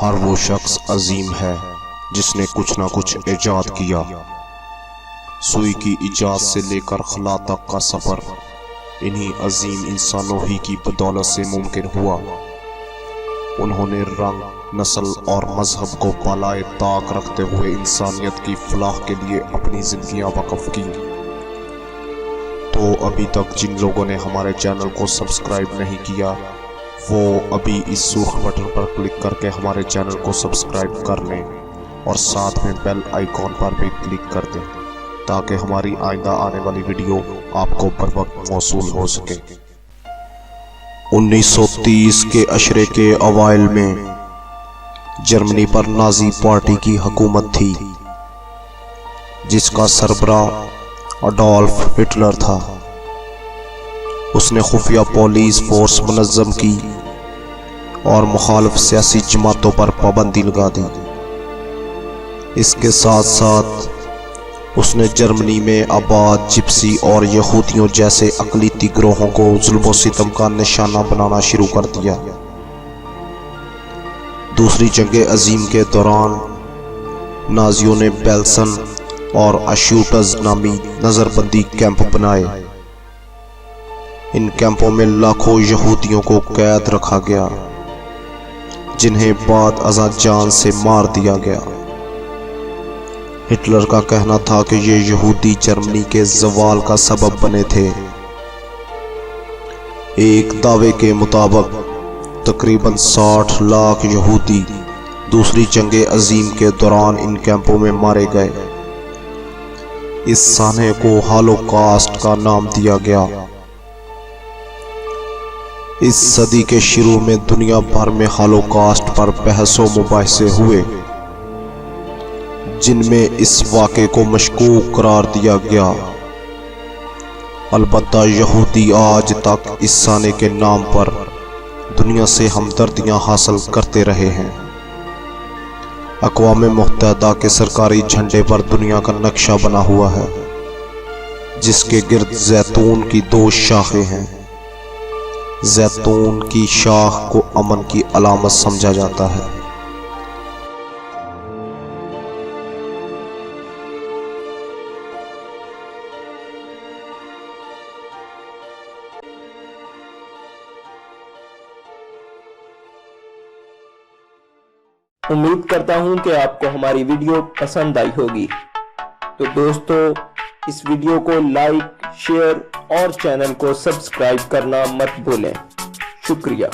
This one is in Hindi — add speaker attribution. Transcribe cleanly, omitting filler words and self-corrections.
Speaker 1: हर वो शख्स अजीम है जिसने कुछ ना कुछ इजाद किया। सुई की इजाद से लेकर खला तक का सफर इन्हीं अजीम इंसानों ही की बदौलत से मुमकिन हुआ। उन्होंने रंग, नस्ल और मजहब को बालाए ताक रखते हुए इंसानियत की फलाह के लिए अपनी जिंदगियां वक्फ की। तो अभी तक जिन लोगों ने हमारे चैनल को सब्सक्राइब नहीं किया वो अभी इस सुर्ख बटन पर क्लिक करके हमारे चैनल को सब्सक्राइब कर लें और साथ में बेल आइकॉन पर भी क्लिक कर दें ताकि हमारी आइंदा आने वाली वीडियो आपको बर वक्त मौसूल हो सके। 1930 के अशरे के अवाइल में जर्मनी पर नाजी पार्टी की हुकूमत थी जिसका सरबराह अडोल्फ हिटलर था। उसने खुफिया पुलिस फोर्स मुनज़्ज़म की और मुखालिफ सियासी जमातों पर पाबंदी लगा दी। इसके साथ साथ उसने जर्मनी में आबाद जिप्सी और यहूदियों जैसे अक़लीती गिरोहों को जुल्म सितम का निशाना बनाना शुरू कर दिया। दूसरी जंग अजीम के दौरान नाजियों ने बेल्सन और अशूटज नामी नज़रबंदी कैंप बनाए। इन कैंपों में लाखों यहूदियों को कैद रखा गया जिन्हें बाद अज़ा जान से मार दिया गया। हिटलर का कहना था कि ये यहूदी जर्मनी के ज़वाल का सबब बने थे। एक दावे के मुताबिक तकरीबन 60 लाख यहूदी दूसरी जंग अजीम के दौरान इन कैंपों में मारे गए। इस साने को हॉलोकॉस्ट का नाम दिया गया। इस सदी के शुरू में दुनिया भर में हॉलोकॉस्ट पर बहसों मुबाहिसे हुए जिनमें इस वाक़े को मशकूक करार दिया गया। अलबत्ता यहूदी आज तक इस साने के नाम पर दुनिया से हमदर्दियां हासिल करते रहे हैं। अक़वाम मुत्तहिदा के सरकारी झंडे पर दुनिया का नक्शा बना हुआ है जिसके गिर्द जैतून की 2 शाखें हैं। जैतून की शाख को अमन की अलामत समझा जाता है।
Speaker 2: उम्मीद करता हूं कि आपको हमारी वीडियो पसंद आई होगी। तो दोस्तों, इस वीडियो को लाइक, शेयर और चैनल को सब्सक्राइब करना मत भूलें। शुक्रिया।